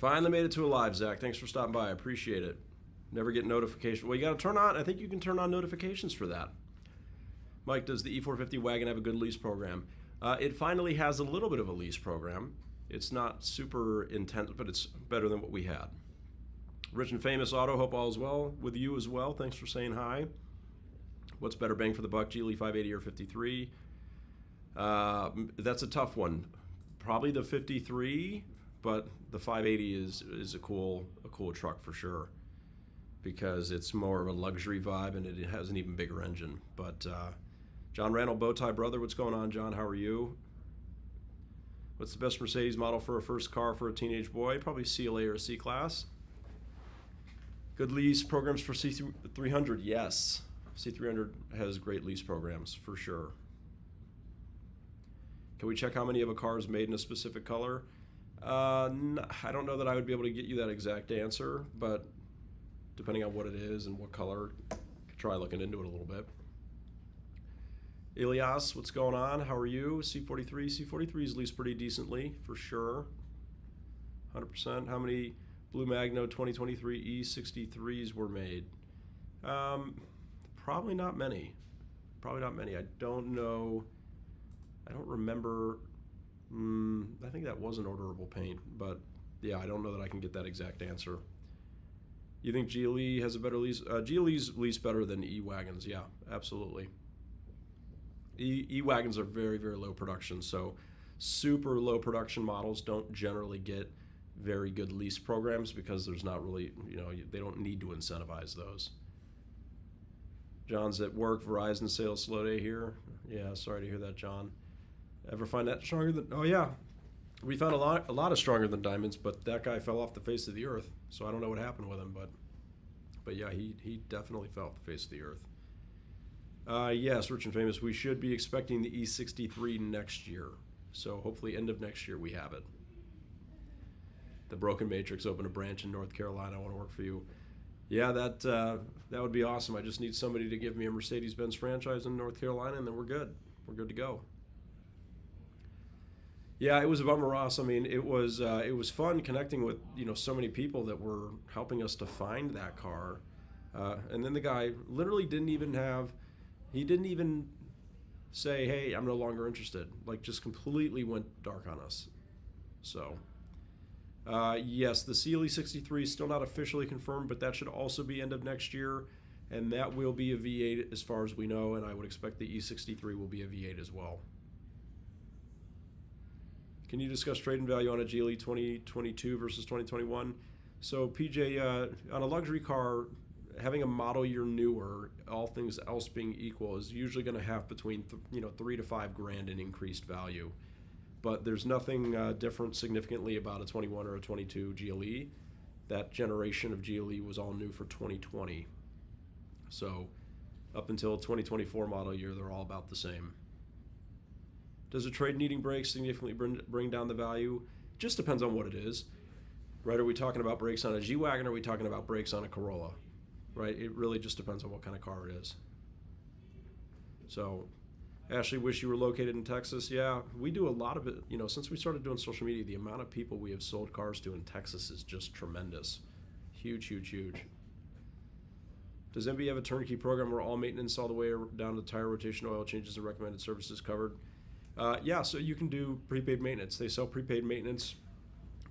Finally made it to a live, Zach. Thanks for stopping by. I appreciate it. Never get notification. Well, you got to turn on. I think you can turn on notifications for that. Mike, does the E450 wagon have a good lease program? It finally has a little bit of a lease program. It's not super intense, but it's better than what we had. Rich and Famous Auto, hope all is well with you as well. Thanks for saying hi. What's better bang for the buck, GLE 580 or 53? That's a tough one. Probably the 53, but the 580 is a cool truck for sure, because it's more of a luxury vibe and it has an even bigger engine. But John Randall, Bowtie Brother, what's going on, John? How are you? What's the best Mercedes model for a first car for a teenage boy? Probably CLA or C-Class. Good lease programs for C300, yes. C300 has great lease programs, for sure. Can we check how many of a car is made in a specific color? I don't know that I would be able to get you that exact answer, but depending on what it is and what color, try looking into it a little bit. Elias, what's going on? How are you? C43. C43 is leased pretty decently, for sure. 100%. How many Blue Magno 2023 E63s were made? Probably not many. Probably not many. I don't know. I don't remember. I think that was an orderable paint, but yeah, I don't know that I can get that exact answer. You think GLE has a better lease? GLE's lease better than E-Wagons, yeah, absolutely. E-Wagons are very, very low production, so super low production models don't generally get very good lease programs because there's not really, they don't need to incentivize those. John's at work, Verizon sales slow day here. Yeah, sorry to hear that, John. Ever find that stronger than, oh yeah. We found a lot of stronger than diamonds, but that guy fell off the face of the earth, so I don't know what happened with him, but yeah, he definitely fell off the face of the earth. Yes, Rich and Famous, we should be expecting the E63 next year, so hopefully end of next year we have it. The Broken Matrix opened a branch in North Carolina. I want to work for you. Yeah, that would be awesome. I just need somebody to give me a Mercedes-Benz franchise in North Carolina, and then we're good. We're good to go. Yeah, it was a bummer, Ross. I mean, it was fun connecting with so many people that were helping us to find that car, and then the guy literally didn't even say, "Hey, I'm no longer interested." Like, just completely went dark on us. So, yes, the CLE 63 is still not officially confirmed, but that should also be end of next year, and that will be a V8 as far as we know, and I would expect the E63 will be a V8 as well. Can you discuss trade-in value on a GLE 2022 versus 2021? So PJ, on a luxury car, having a model year newer, all things else being equal, is usually going to have between $3 to $5 grand in increased value. But there's nothing different significantly about a 21 or a 22 GLE. That generation of GLE was all new for 2020. So up until 2024 model year, they're all about the same. Does a trade needing brakes significantly bring down the value? Just depends on what it is, right? Are we talking about brakes on a G-Wagon, or are we talking about brakes on a Corolla, right? It really just depends on what kind of car it is. So, Ashley, wish you were located in Texas. Yeah, we do a lot of it. Since we started doing social media, the amount of people we have sold cars to in Texas is just tremendous. Huge, huge, huge. Does MB have a turnkey program where all maintenance all the way down to tire rotation, oil changes, and recommended services covered? Yeah, so you can do prepaid maintenance. They sell prepaid maintenance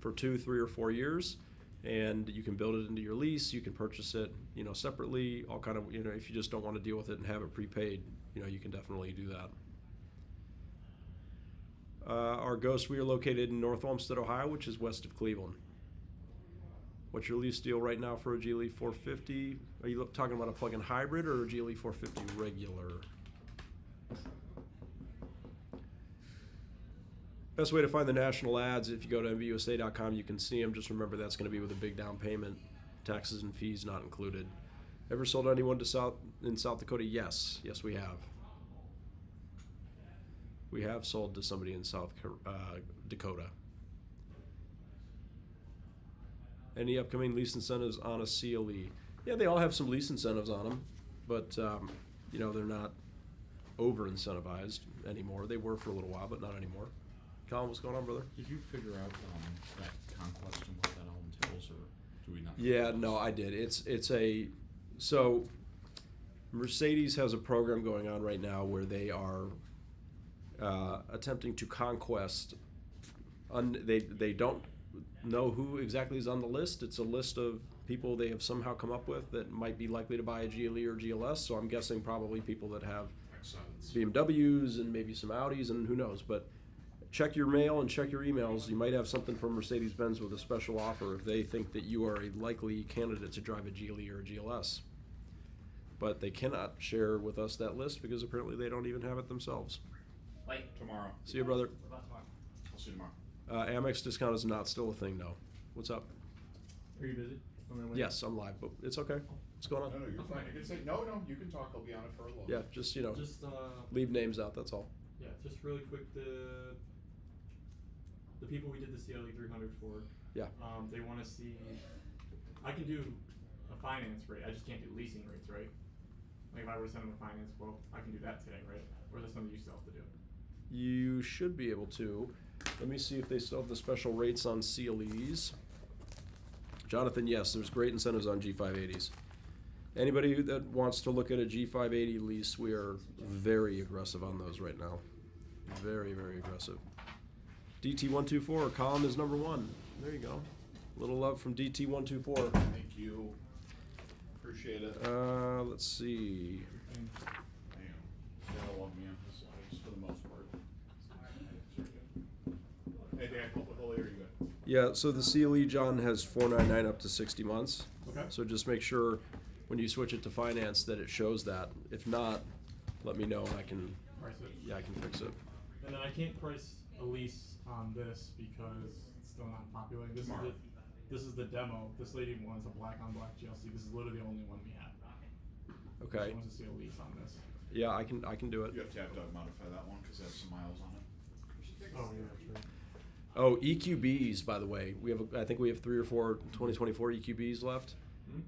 for 2, 3, or 4 years, and you can build it into your lease. You can purchase it, separately. All kind of, if you just don't want to deal with it and have it prepaid, you can definitely do that. Our Ghost, we are located in North Olmsted, Ohio, which is west of Cleveland. What's your lease deal right now for a GLE 450? Are you talking about a plug-in hybrid or a GLE 450 regular? Best way to find the national ads, if you go to mvusa.com, you can see them. Just remember that's going to be with a big down payment, taxes and fees not included. Ever sold anyone in South Dakota? Yes. Yes, we have. We have sold to somebody in South Dakota. Any upcoming lease incentives on a CLE? Yeah, they all have some lease incentives on them, but they're not over incentivized anymore. They were for a little while, but not anymore. Colin, what's going on, brother? Did you figure out that conquest and what that all this, or do we not? Yeah, no, I did. So Mercedes has a program going on right now where they are attempting to conquest. They don't know who exactly is on the list. It's a list of people they have somehow come up with that might be likely to buy a GLE or GLS. So I'm guessing probably people that have BMWs and maybe some Audis and who knows. But check your mail and check your emails. You might have something from Mercedes-Benz with a special offer if they think that you are a likely candidate to drive a GLE or a GLS. But they cannot share with us that list because apparently they don't even have it themselves. Like Tomorrow. See you, brother. What about tomorrow? I'll see you tomorrow. Amex discount is not still a thing, no. What's up? Are you busy? Yes, I'm live, but it's okay. What's going No, on? no, you're fine. You can say, no, you can talk. I'll be on it for a little. Yeah, just, Just leave names out, that's all. yeah, just really quick. The people we did the CLE 300 for. Yeah. They want to see. I can do a finance rate. I just can't do leasing rates, right? Like if I were to send them a finance quote, I can do that today, right? Or is that something you still have to do? You should be able to. Let me see if they still have the special rates on CLEs. Jonathan, yes, there's great incentives on G580s. Anybody that wants to look at a G580 lease, we are very aggressive on those right now. Very, very aggressive. DT124, column is number 1. There you go. Little love from DT124. Thank you. Appreciate it. Let's see. Damn. They all love me on his lives for the most part. Anything I can help with, Ollie, or are you good? Yeah, so the CLE, John, has 499 up to 60 months. Okay. So just make sure when you switch it to finance that it shows that. If not, let me know and I can, Price it. yeah, I can fix it. And then I can't price a lease on this because it's still not popular. Tomorrow. This is the demo. This lady wants a black on black GLC. This is literally the only one we have. Okay. She wants to see a lease on this. Yeah, I can do it. You have to modify that one because it has some miles on it. Oh yeah, that's right. Oh, EQBs, by the way. I think we have 3 or 4 2024 EQBs left.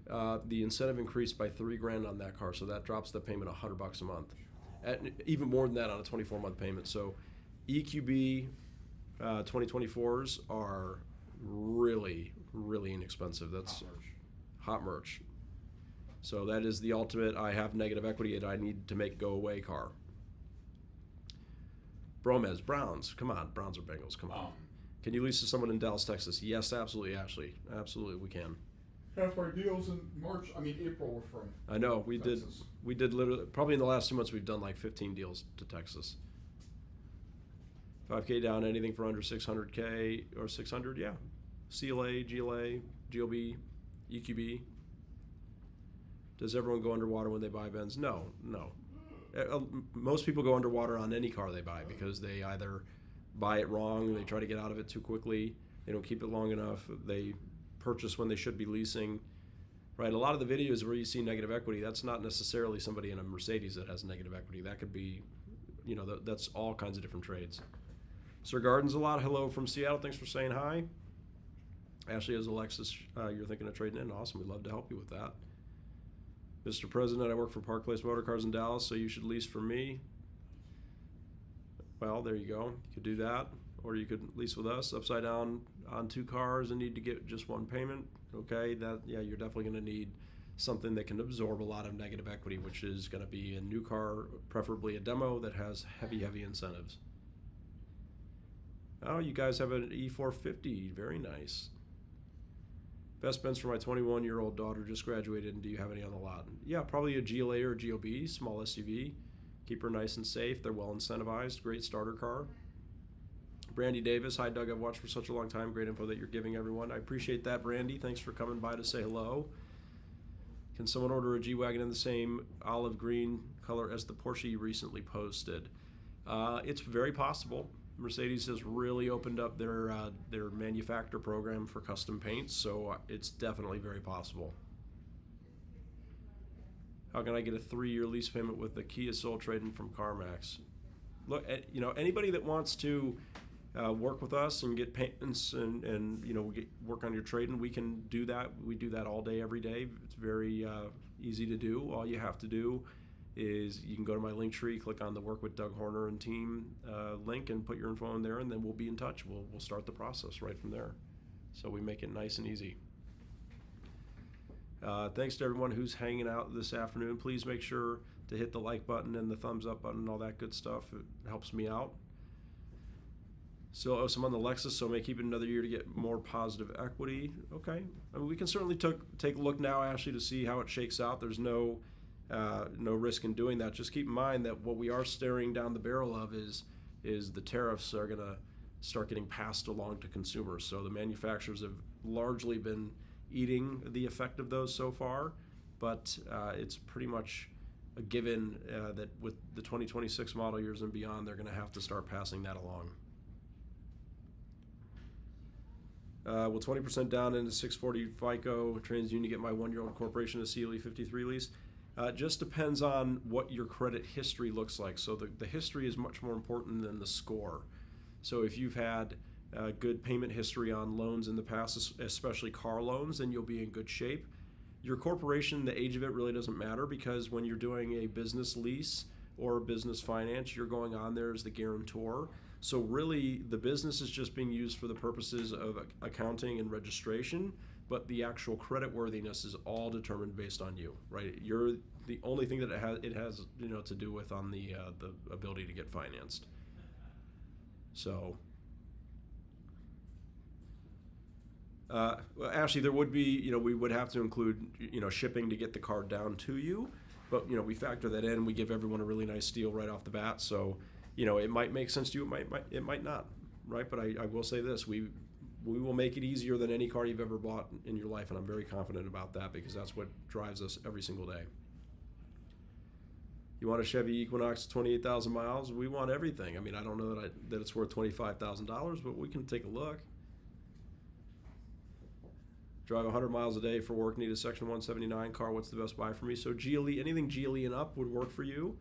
The incentive increased by $3,000 on that car, so that drops the payment $100 a month. Even more than that on a 24-month payment. So EQB 2024s are really, really inexpensive. That's hot merch. So that is the ultimate, I have negative equity and I need to make go away car. Bromez, Browns, come on, Browns or Bengals, come on. Can you lease to someone in Dallas, Texas? Yes, absolutely, Ashley. Absolutely, we can. Half our deals in April were from I know, we Texas. did literally, probably in the last 2 months we've done like 15 deals to Texas. 5K down, anything for under 600K or 600, yeah. CLA, GLA, GLB, EQB. Does everyone go underwater when they buy Benz? No. Most people go underwater on any car they buy because they either buy it wrong, they try to get out of it too quickly, they don't keep it long enough, they purchase when they should be leasing. Right, a lot of the videos where you see negative equity, that's not necessarily somebody in a Mercedes that has negative equity. That could be, that's all kinds of different trades. Sir Gardens a lot. Hello from Seattle. Thanks for saying hi. Ashley has a Lexus you're thinking of trading in. Awesome. We'd love to help you with that. Mr. President, I work for Park Place Motor Cars in Dallas, so you should lease from me. Well, there you go. You could do that. Or you could lease with us upside down on 2 cars and need to get just 1 payment. Okay, you're definitely going to need something that can absorb a lot of negative equity, which is going to be a new car, preferably a demo that has heavy incentives. Oh, you guys have an E450. Very nice. Best Benz for my 21-year-old daughter, just graduated, and do you have any on the lot? Yeah, probably a GLA or a GLB, small SUV. Keep her nice and safe. They're well incentivized. Great starter car. Brandy Davis, hi Doug, I've watched for such a long time. Great info that you're giving everyone. I appreciate that, Brandy. Thanks for coming by to say hello. Can someone order a G-Wagon in the same olive green color as the Porsche you recently posted? It's very possible. Mercedes has really opened up their manufacturer program for custom paints, so it's definitely very possible. How can I get a 3-year lease payment with the Kia Soul trade-in from CarMax? Look, anybody that wants to work with us and get payments and work on your trade-in, we can do that. We do that all day, every day. It's very easy to do. All you have to do is you can go to my link tree, click on the Work with Doug Horner and Team link, and put your info in there, and then we'll be in touch. We'll start the process right from there. So we make it nice and easy. Thanks to everyone who's hanging out this afternoon. Please make sure to hit the like button and the thumbs up button and all that good stuff. It helps me out. So I'm on the Lexus, so may keep it another year to get more positive equity. Okay, I mean, we can certainly take a look now, Ashley, to see how it shakes out. There's no risk in doing that. Just keep in mind that what we are staring down the barrel of is the tariffs are going to start getting passed along to consumers. So the manufacturers have largely been eating the effect of those so far, but it's pretty much a given that with the 2026 model years and beyond, they're going to have to start passing that along. Will 20% down into 640 FICO TransUnion get my 1-year-old corporation a CLE 53 lease? Just depends on what your credit history looks like. So the history is much more important than the score. So if you've had good payment history on loans in the past, especially car loans, then you'll be in good shape. Your corporation, the age of it really doesn't matter, because when you're doing a business lease or a business finance, you're going on there as the guarantor. So really, the business is just being used for the purposes of accounting and registration, but the actual credit worthiness is all determined based on you, right? You're the only thing that it has to do with on the ability to get financed. So, well, Ashley, there would be, we would have to include, shipping to get the car down to you, but we factor that in. We give everyone a really nice deal right off the bat. So, it might make sense to you. It might not, right? But I will say this: we will make it easier than any car you've ever bought in your life, and I'm very confident about that, because that's what drives us every single day. You want a Chevy Equinox 28,000 miles? We want everything. I mean, I don't know that it's worth $25,000, but we can take a look. Drive 100 miles a day for work, need a Section 179 car. What's the best buy for me? So GLE, anything GLE and up would work for you,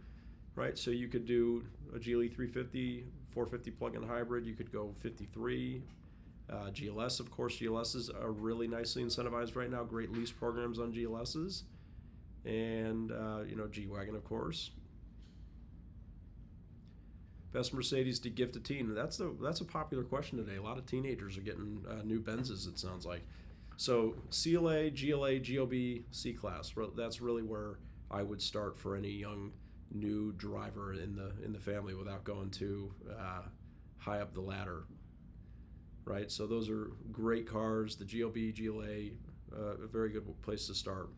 right? So you could do a GLE 350, 450 plug-in hybrid. You could go 53. GLS, of course, GLSs are really nicely incentivized right now. Great lease programs on GLSs. And, G-Wagon, of course. Best Mercedes to gift a teen. That's a popular question today. A lot of teenagers are getting new Benzes, it sounds like. So CLA, GLA, GLB, C-Class. That's really where I would start for any young new driver in the family without going too high up the ladder. Right, so those are great cars. The GLB, GLA, a very good place to start.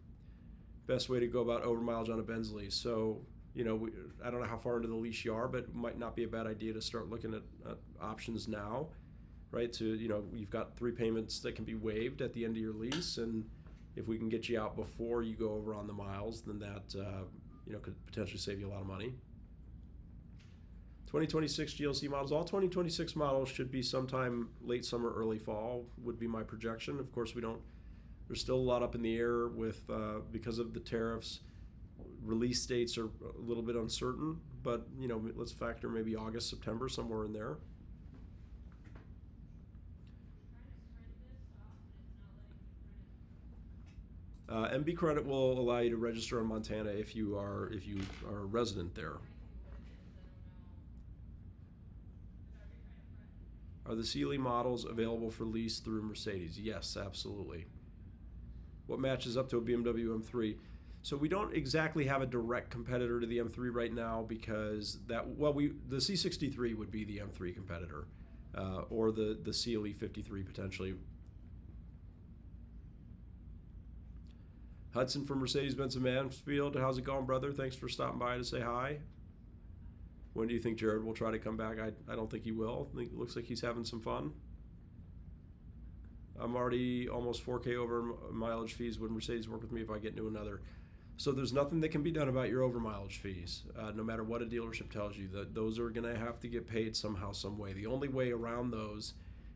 Best way to go about overmileage on a Benz lease. So, I don't know how far into the lease you are, but it might not be a bad idea to start looking at options now, right? To, you've got 3 payments that can be waived at the end of your lease, and if we can get you out before you go over on the miles, then that, could potentially save you a lot of money. 2026 GLC models. All 2026 models should be sometime late summer, early fall would be my projection. Of course, there's still a lot up in the air with because of the tariffs. Release dates are a little bit uncertain, but let's factor maybe August, September, somewhere in there. MB credit will allow you to register in Montana if you are a resident there. Are the CLE models available for lease through Mercedes? Yes, absolutely. What matches up to a BMW M3? So we don't exactly have a direct competitor to the M3 right now, because the C63 would be the M3 competitor, or the CLE 53 potentially. Hudson from Mercedes-Benz in Mansfield. How's it going, brother? Thanks for stopping by to say hi. When do you think Jared will try to come back? I don't think he will. I think it looks like he's having some fun. I'm already almost 4K over mileage fees. Would Mercedes work with me if I get into another? So there's nothing that can be done about your over mileage fees, no matter what a dealership tells you. Those are going to have to get paid somehow, some way. The only way around those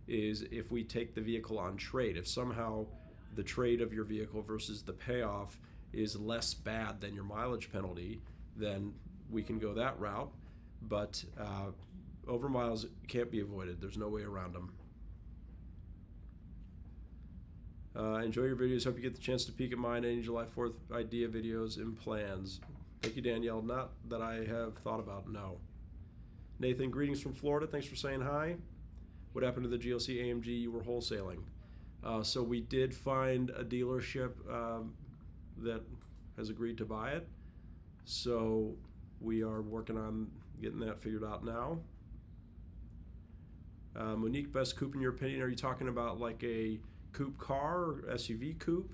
is if we take the vehicle on trade. If somehow the trade of your vehicle versus the payoff is less bad than your mileage penalty, then we can go that route. But over miles can't be avoided. There's no way around them. Enjoy your videos. Hope you get the chance to peek at mine. Any July 4th idea videos and plans. Thank you, Danielle. Not that I have thought about, no. Nathan, greetings from Florida. Thanks for saying hi. What happened to the GLC AMG you were wholesaling? So we did find a dealership that has agreed to buy it. So we are working on getting that figured out now. Monique, best coupe in your opinion? Are you talking about like a coupe car or SUV coupe?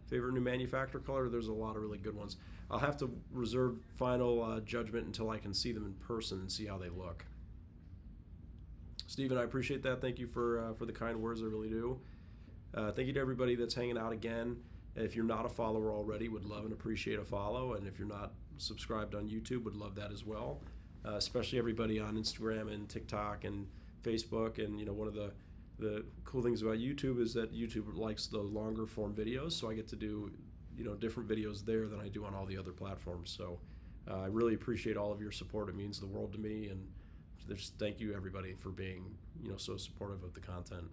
Favorite new manufacturer color? There's a lot of really good ones. I'll have to reserve final judgment until I can see them in person and see how they look. Steven, I appreciate that. Thank you for the kind words. I really do. Thank you to everybody that's hanging out again. If you're not a follower already, would love and appreciate a follow. And if you're not subscribed on YouTube, would love that as well. Especially everybody on Instagram and TikTok and Facebook. And one of the cool things about YouTube is that YouTube likes the longer form videos, so I get to do different videos there than I do on all the other platforms. So I really appreciate all of your support. It means the world to me, and just thank you everybody for being so supportive of the content.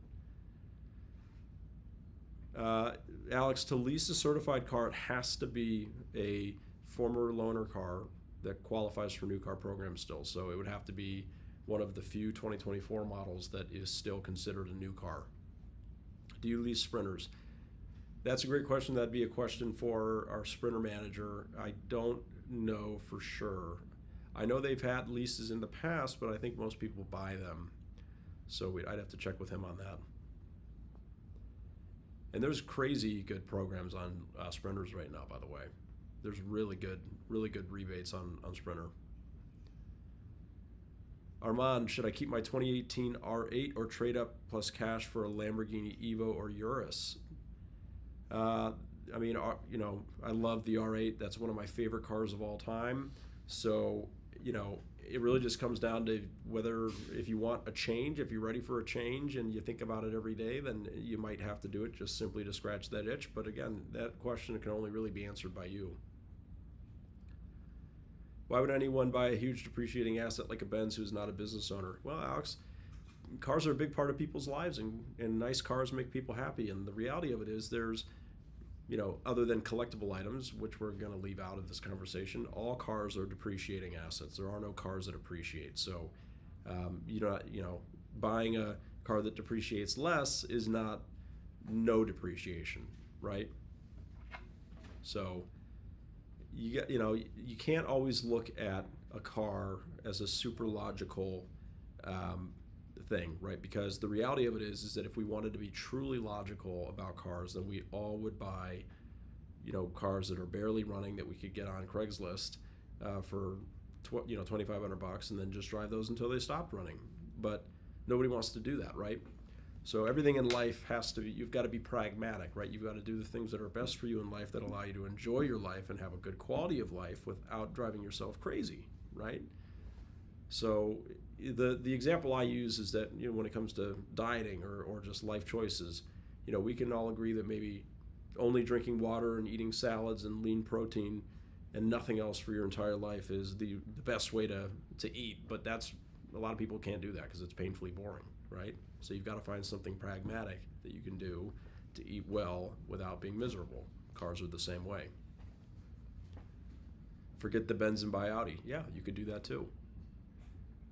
Alex, to lease a certified car, it has to be a former loaner car that qualifies for new car program still. So it would have to be one of the few 2024 models that is still considered a new car. Do you lease Sprinters? That's a great question. That'd be a question for our Sprinter manager. I don't know for sure. I know they've had leases in the past, but I think most people buy them. So I'd have to check with him on that. And there's crazy good programs on Sprinters right now, by the way. There's really good rebates on Sprinter. Armand, should I keep my 2018 R8 or trade up plus cash for a Lamborghini Evo or Urus? I love the R8. That's one of my favorite cars of all time. So, it really just comes down to whether, if you want a change, if you're ready for a change and you think about it every day, then you might have to do it just simply to scratch that itch. But again, that question can only really be answered by you. Why would anyone buy a huge depreciating asset like a Benz who's not a business owner? Well, Alex, cars are a big part of people's lives, and nice cars make people happy. And the reality of it is there's, other than collectible items, which we're going to leave out of this conversation, all cars are depreciating assets. There are no cars that appreciate. So, buying a car that depreciates less is not no depreciation, right? So, you can't always look at a car as a super logical thing, right? Because the reality of it is that if we wanted to be truly logical about cars, then we all would buy, cars that are barely running that we could get on Craigslist for $2,500, and then just drive those until they stopped running. But nobody wants to do that, right? So everything in life you've got to be pragmatic, right? You've got to do the things that are best for you in life that allow you to enjoy your life and have a good quality of life without driving yourself crazy, right? So the example I use is that when it comes to dieting or just life choices, we can all agree that maybe only drinking water and eating salads and lean protein and nothing else for your entire life is the best way to eat. But a lot of people can't do that because it's painfully boring, right? So you've got to find something pragmatic that you can do to eat well without being miserable. Cars are the same way. Forget the BenzsandBowties. Yeah, you could do that too.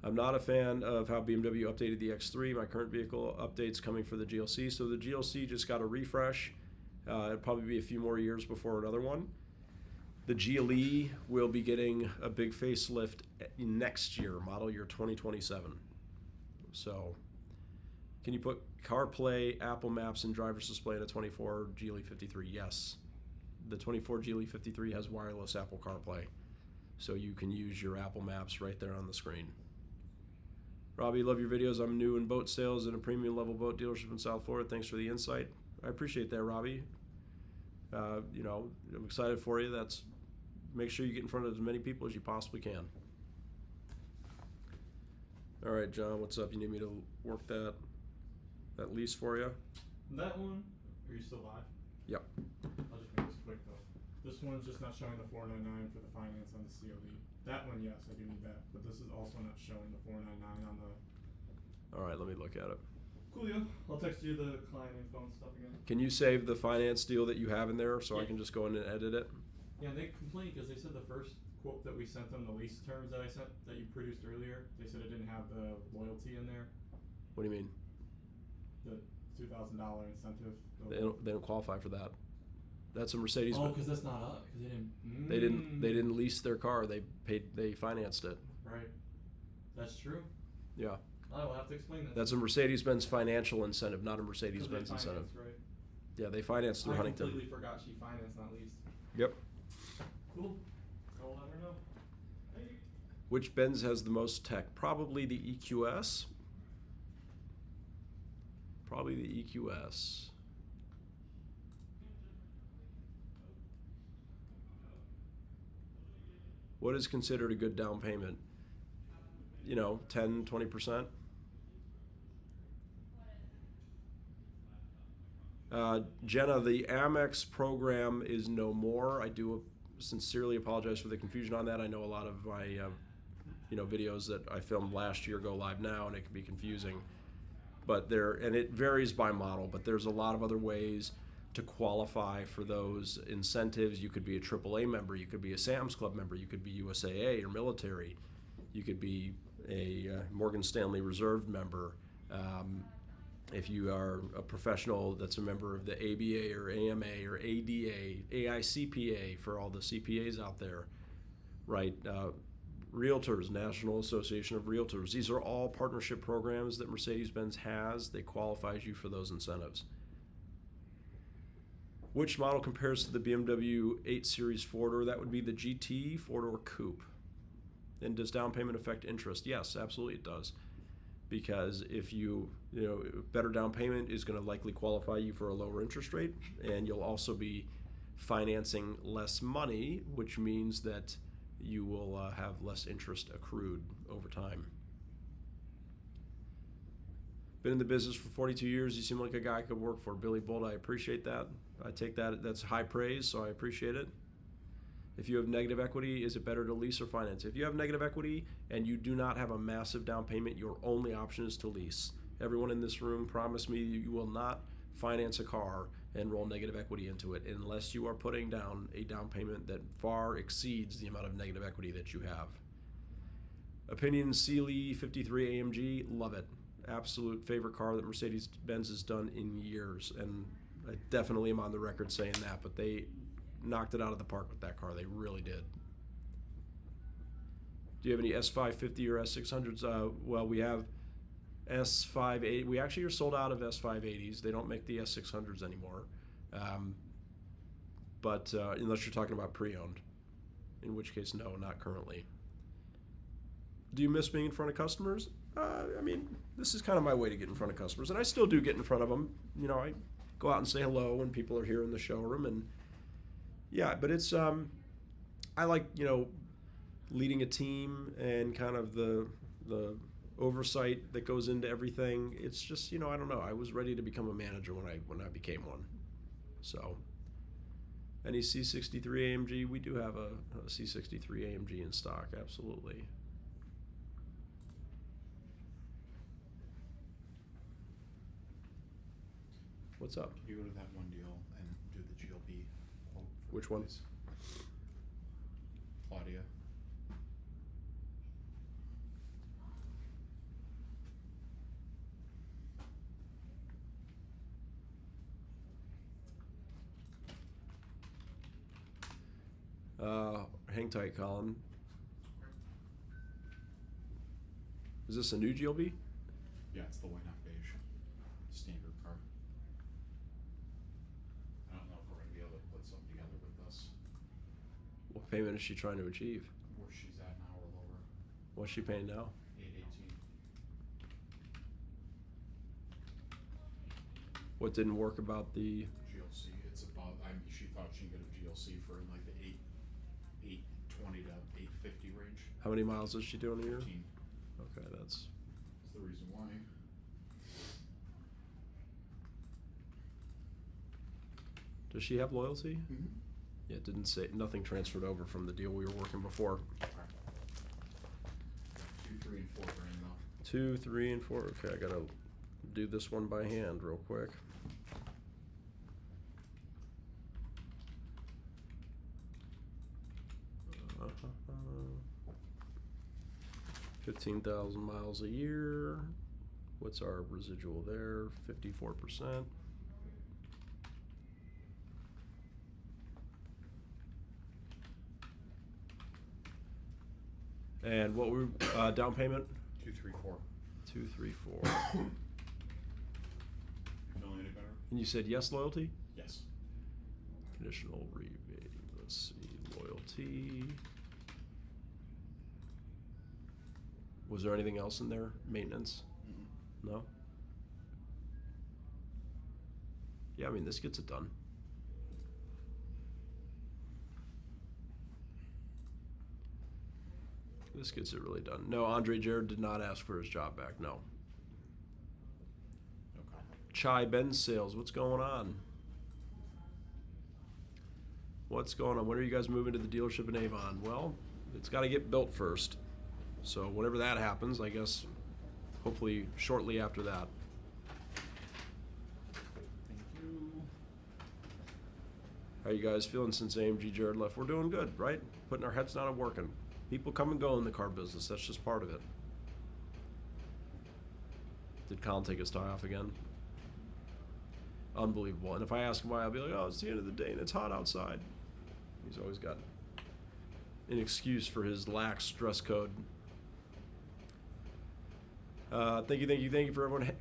I'm not a fan of how BMW updated the X3. My current vehicle updates coming for the GLC. So the GLC just got a refresh. It'll probably be a few more years before another one. The GLE will be getting a big facelift next year, model year 2027. So can you put CarPlay, Apple Maps, and driver's display in a 24 GLE 53? Yes. The 24 GLE 53 has wireless Apple CarPlay. So you can use your Apple Maps right there on the screen. Robbie, love your videos. I'm new in boat sales in a premium level boat dealership in South Florida. Thanks for the insight. I appreciate that, Robbie. I'm excited for you. Make sure you get in front of as many people as you possibly can. All right, John, what's up? You need me to work that lease for you? That one? Are you still live? Yep. I'll just make this quick though. This one's just not showing the 499 for the finance on the COE. That one, yes, I do need that, but this is also not showing the 499 on the. All right, let me look at it. Coolio. I'll text you the client info and stuff again. Can you save the finance deal that you have in there so I Yeah. can just go in and edit it? Yeah, they complained because they said the first quote that we sent them, the lease terms that I sent that you produced earlier, they said it didn't have the loyalty in there, What do you mean? the $2,000 incentive. They don't qualify for that. That's a Mercedes. Oh, because that's not us. Because they didn't. They didn't lease their car. They financed it. Right. That's true. Yeah. I will have to explain that. That's a Mercedes-Benz financial incentive, not a Mercedes-Benz incentive. Right? Yeah, they financed through I Huntington. completely forgot she financed, not leased. Yep. Cool. I will let her know. Hey. Which Benz has the most tech? Probably the EQS. Probably the EQS. What is considered a good down payment? 10, 20%? Jenna, the Amex program is no more. I do sincerely apologize for the confusion on that. I know a lot of my videos that I filmed last year go live now, and it can be confusing. But it varies by model, but there's a lot of other ways to qualify for those incentives. You could be a AAA member, you could be a Sam's Club member, you could be USAA or military, you could be a Morgan Stanley Reserve member. If you are a professional that's a member of the ABA or AMA or ADA, AICPA for all the CPAs out there, right? Realtors, National Association of Realtors. These are all partnership programs that Mercedes-Benz has. They qualifies you for those incentives. Which model compares to the BMW 8 Series four-door? That would be the GT four-door coupe. And does down payment affect interest? Yes, absolutely it does. Because if better down payment is going to likely qualify you for a lower interest rate, and you'll also be financing less money, which means that you will have less interest accrued over time. Been in the business for 42 years. You seem like a guy I could work for. Billy Bolt, I appreciate that. I take that. That's high praise, so I appreciate it. If you have negative equity, is it better to lease or finance? If you have negative equity and you do not have a massive down payment, your only option is to lease. Everyone in this room, promise me you will not finance a car and roll negative equity into it unless you are putting down a down payment that far exceeds the amount of negative equity that you have. Opinion Sealy 53 AMG, love it. Absolute favorite car that Mercedes-Benz has done in years, and I definitely am on the record saying that, but they knocked it out of the park with that car. They really did. Do you have any S550 or S600s? Well, we have S580. We actually are sold out of S580s. They don't make the S600s anymore. But unless you're talking about pre-owned, in which case, no, not currently. Do you miss being in front of customers? I mean, this is kind of my way to get in front of customers, and I still do get in front of them. I go out and say hello when people are here in the showroom, and yeah, but it's I like leading a team and kind of the oversight that goes into everything. It's just I don't know. I was ready to become a manager when I became one. So, any C63 AMG? We do have a C63 AMG in stock. Absolutely. What's up? Can you go to that one deal and do the GLB quote? Which one? Please? Claudia. Hang tight, Colin. Is this a new GLB? Yeah, it's the white not beige. Standard car. I don't know if we're going to be able to put something together with this. What payment is she trying to achieve? Where she's at now or lower. What's she paying now? 818. What didn't work about the... GLC. It's about. She thought she'd get a GLC for in like the 820 to 850 range. How many miles is she doing a year? 15. Okay, that's the reason why. Does she have loyalty? Mm-hmm. Yeah, it didn't say, nothing transferred over from the deal we were working before. 2, 3, and 4 grand though. 2, 3, and 4. Okay, I gotta do this one by hand real quick. Uh-huh. 15,000 miles a year. What's our residual there? 54%. And what were down payment? 234. 234. Feeling any better? And you said yes, loyalty? Yes. Conditional rebate. Let's see, loyalty. Was there anything else in there? Maintenance? Mm-mm. No? Yeah, I mean, this gets it done. This gets it really done. No, Andre Jared did not ask for his job back, no. Okay. Chai Benz sales, what's going on? What's going on? When are you guys moving to the dealership in Avon? Well, it's got to get built first. So whenever that happens, I guess hopefully shortly after that. Thank you. How you guys feeling since AMG Jared left? We're doing good, right? Putting our heads down and working. People come and go in the car business. That's just part of it. Did Colin take his tie off again? Unbelievable. And if I ask him why, I'll be like, oh, it's the end of the day and it's hot outside. He's always got an excuse for his lax dress code. Thank you for everyone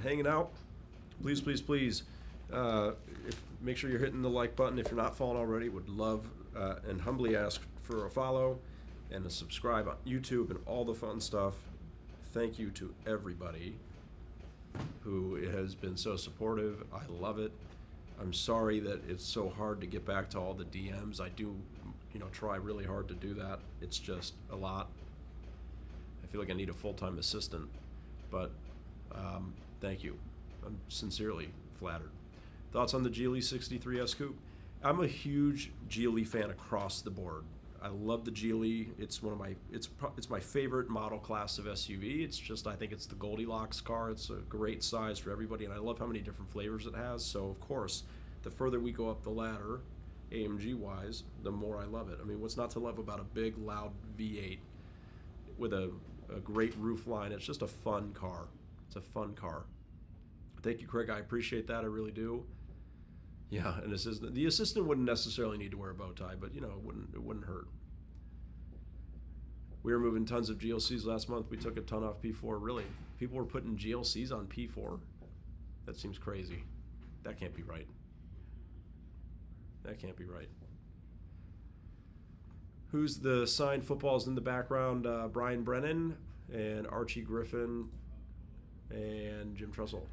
hanging out. Please, please, please, make sure you're hitting the like button if you're not following already. Would love and humbly ask for a follow and a subscribe on YouTube and all the fun stuff. Thank you to everybody who has been so supportive. I love it. I'm sorry that it's so hard to get back to all the DMs. I do, try really hard to do that. It's just a lot. I feel like I need a full-time assistant, but thank you. I'm sincerely flattered. Thoughts on the Geely 63S Coupe? I'm a huge Geely fan across the board. I love the Geely. It's it's my favorite model class of SUV. It's just, I think it's the Goldilocks car. It's a great size for everybody, and I love how many different flavors it has. So of course, the further we go up the ladder, AMG wise, the more I love it. I mean, what's not to love about a big, loud V8 with a great roof line? It's just a fun car. It's a fun car. Thank you, Craig. I appreciate that. I really do. Yeah, an assistant. The assistant wouldn't necessarily need to wear a bow tie, but it wouldn't hurt. We were moving tons of GLCs last month. We took a ton off P4. Really, people were putting GLCs on P4. That seems crazy. That can't be right. That can't be right. Who's the signed footballs in the background? Brian Brennan and Archie Griffin and Jim Trussell.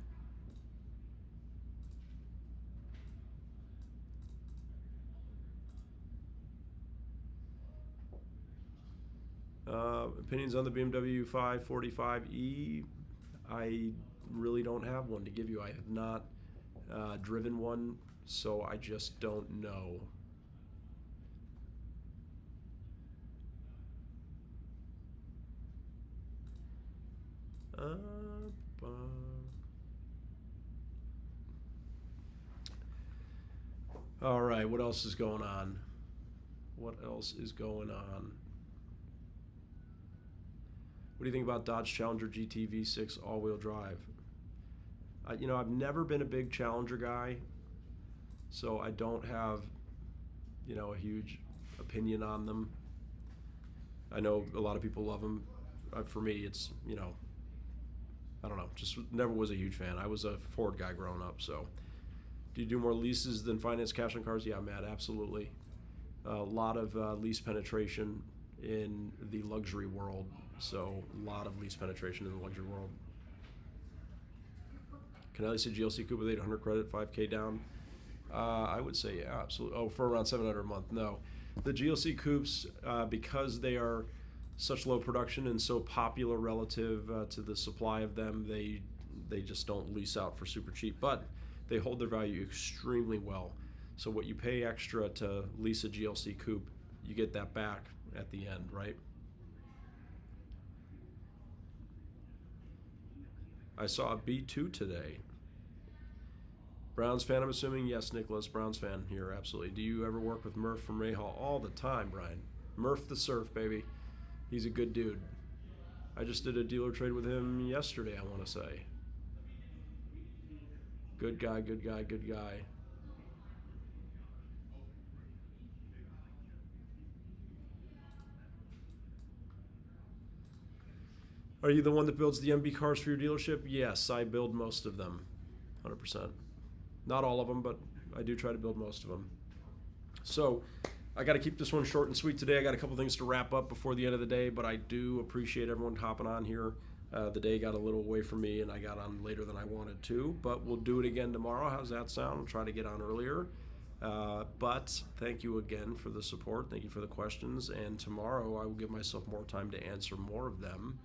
Opinions on the BMW 545e? I really don't have one to give you. I have not driven one, so I just don't know. All right, what else is going on? What else is going on? What do you think about Dodge Challenger GT V6 all-wheel drive? I've never been a big Challenger guy, so I don't have, a huge opinion on them. I know a lot of people love them. For me, it's, I don't know, just never was a huge fan. I was a Ford guy growing up, so. Do you do more leases than finance cash on cars? Yeah, Matt, absolutely. A lot of lease penetration in the luxury world. So a lot of lease penetration in the luxury world. Can I say GLC Coupe with 800 credit, 5K down? I would say yeah, absolutely. Oh, for around 700 a month. No, the GLC Coupes, because they are such low production and so popular relative to the supply of them, they just don't lease out for super cheap. But they hold their value extremely well. So what you pay extra to lease a GLC Coupe, you get that back at the end, right? I saw a B2 today. Browns fan, I'm assuming? Yes, Nicholas, Browns fan here, absolutely. Do you ever work with Murph from Ray Hall? All the time, Brian. Murph the Surf, baby. He's a good dude. I just did a dealer trade with him yesterday, I want to say. Good guy, good guy, good guy. Are you the one that builds the MB cars for your dealership? Yes, I build most of them, 100%. Not all of them, but I do try to build most of them. So I got to keep this one short and sweet today. I got a couple things to wrap up before the end of the day, but I do appreciate everyone hopping on here. The day got a little away from me, and I got on later than I wanted to, but we'll do it again tomorrow. How's that sound? I'll try to get on earlier. But thank you again for the support. Thank you for the questions. And tomorrow I will give myself more time to answer more of them.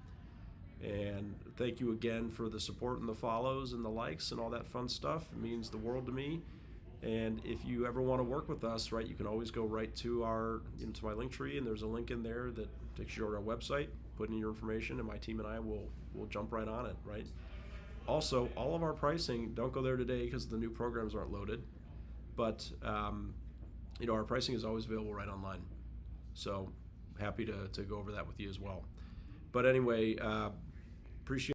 And thank you again for the support and the follows and the likes and all that fun stuff. It means the world to me. And if you ever want to work with us, right, you can always go right to our, to my link tree, and there's a link in there that takes you to our website. Put in your information, and my team and I will jump right on it, right? Also, all of our pricing, don't go there today because the new programs aren't loaded. But, our pricing is always available right online. So happy to go over that with you as well. But anyway, appreciate